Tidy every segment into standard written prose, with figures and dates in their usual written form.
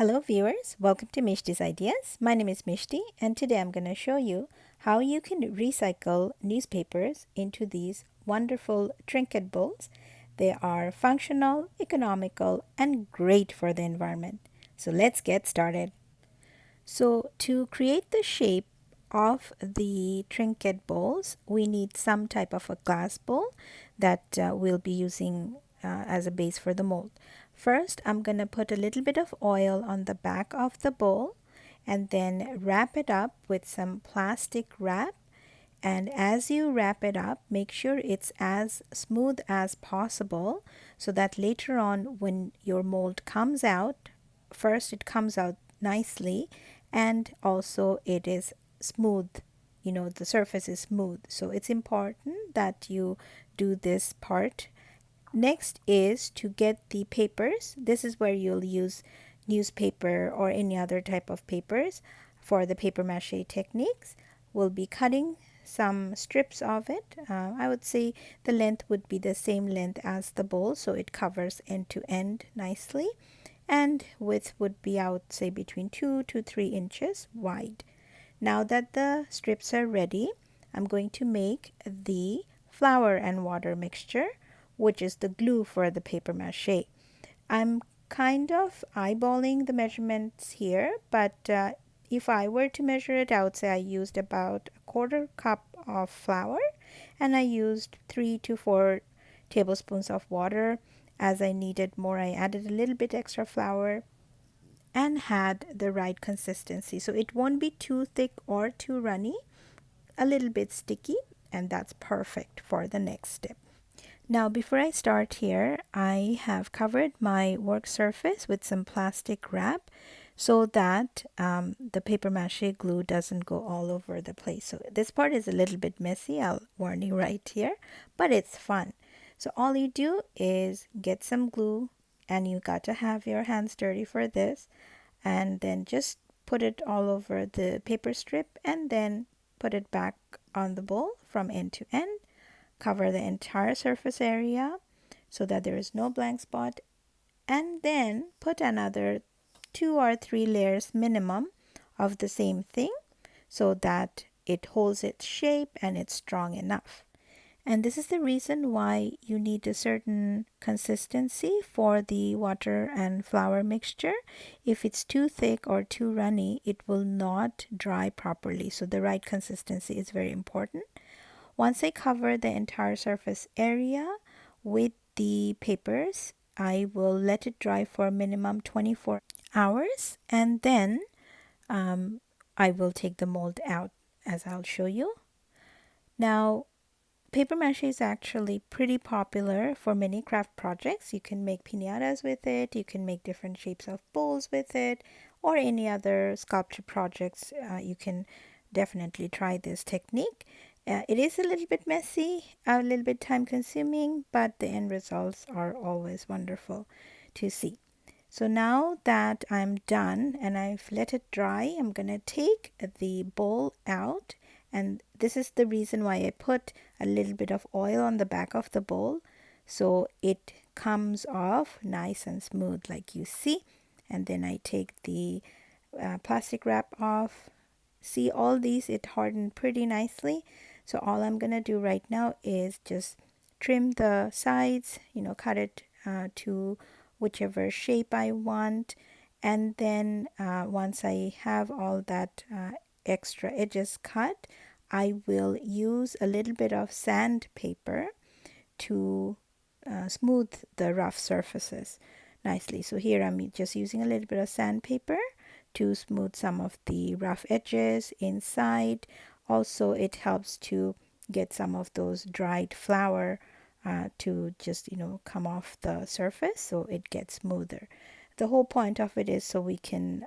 Hello viewers, welcome to Mishti's Ideas. My name is Mishti and today I'm going to show you how you can recycle newspapers into these wonderful trinket bowls. They are functional, economical, and great for the environment. So let's get started. So to create the shape of the trinket bowls, we need some type of a glass bowl that we'll be using as a base for the mold. First, I'm going to put a little bit of oil on the back of the bowl and then wrap it up with some plastic wrap. And as you wrap it up, make sure it's as smooth as possible so that later on when your mold comes out, first it comes out nicely and also it is smooth. The surface is smooth. So it's important that you do this part. Next is to get the papers. This is where you'll use newspaper or any other type of papers for the paper mache techniques. We'll be cutting some strips of it. I would say the length would be the same length as the bowl, so it covers end to end nicely. And width would be, I would say, between 2 to 3 inches wide. Now that the strips are ready, I'm going to make the flour and water mixture, which is the glue for the paper mache. I'm kind of eyeballing the measurements here, but if I were to measure it, I would say I used about a quarter cup of flour and I used 3 to 4 tablespoons of water. As I needed more, I added a little bit extra flour and had the right consistency. So it won't be too thick or too runny, a little bit sticky, and that's perfect for the next step. Now, before I start here, I have covered my work surface with some plastic wrap so that the paper mache glue doesn't go all over the place. So this part is a little bit messy, I'll warn you right here, but it's fun. So all you do is get some glue, and you got to have your hands dirty for this, and then just put it all over the paper strip and then put it back on the bowl from end to end. Cover the entire surface area so that there is no blank spot, and then put another 2 or 3 layers minimum of the same thing so that it holds its shape and it's strong enough. And this is the reason why you need a certain consistency for the water and flour mixture. If it's too thick or too runny, it will not dry properly. So the right consistency is very important. Once I cover the entire surface area with the papers, I will let it dry for minimum 24 hours, and then I will take the mold out as I'll show you. Now, paper mache is actually pretty popular for many craft projects. You can make piñatas with it, you can make different shapes of bowls with it, or any other sculpture projects. You can definitely try this technique. It is a little bit messy, a little bit time consuming, but the end results are always wonderful to see. So now that I'm done and I've let it dry, I'm going to take the bowl out, and this is the reason why I put a little bit of oil on the back of the bowl so it comes off nice and smooth like you see. And then I take the plastic wrap off. See, all these, it hardened pretty nicely. So all I'm going to do right now is just trim the sides, cut it to whichever shape I want. And then once I have all that extra edges cut, I will use a little bit of sandpaper to smooth the rough surfaces nicely. So here I'm just using a little bit of sandpaper to smooth some of the rough edges inside. Also, it helps to get some of those dried flour to just come off the surface so it gets smoother. The whole point of it is so we can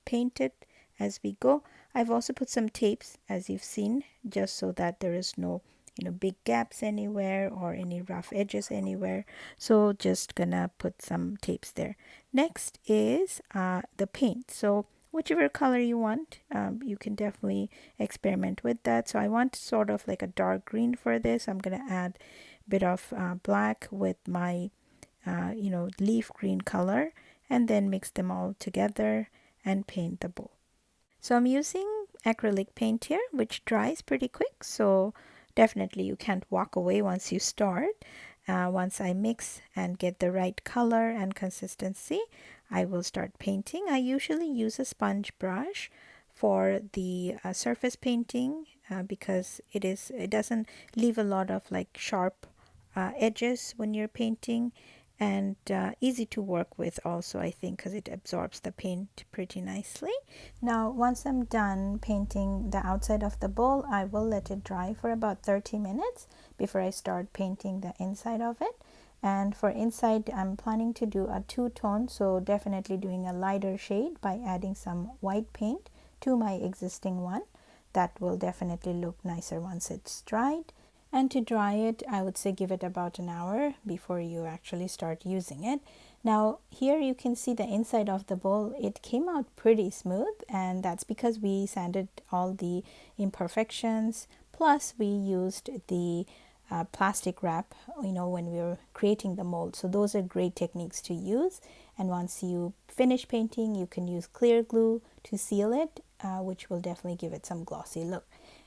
paint it as we go. I've also put some tapes, as you've seen, just so that there is no big gaps anywhere or any rough edges anywhere. So just gonna put some tapes there. Next is the paint. So whichever color you want, you can definitely experiment with that. So I want sort of like a dark green for this. I'm gonna add a bit of black with my leaf green color, and then mix them all together and paint the bowl. So I'm using acrylic paint here, which dries pretty quick, so definitely you can't walk away once you start. Once I mix and get the right color and consistency, I will start painting. I usually use a sponge brush for the surface painting because it doesn't leave a lot of like sharp edges when you're painting, and easy to work with also, I think, because it absorbs the paint pretty nicely. Now once I'm done painting the outside of the bowl, I will let it dry for about 30 minutes before I start painting the inside of it. And for inside, I'm planning to do a two-tone, so definitely doing a lighter shade by adding some white paint to my existing one. That will definitely look nicer once it's dried. And to dry it, I would say give it about an hour before you actually start using it. Now here you can see the inside of the bowl. It came out pretty smooth, and that's because we sanded all the imperfections, plus we used the plastic wrap, when we were creating the mold. So those are great techniques to use. And once you finish painting, you can use clear glue to seal it, which will definitely give it some glossy look.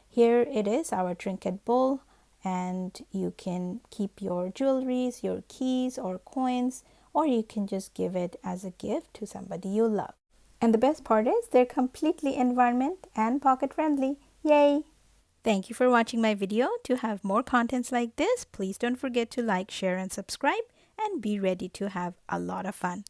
Here it is, our trinket bowl, and you can keep your jewelries, your keys or coins, or you can just give it as a gift to somebody you love. And the best part is they're completely environment and pocket friendly. Yay! Thank you for watching my video. To have more contents like this, please don't forget to like, share, and subscribe, and be ready to have a lot of fun.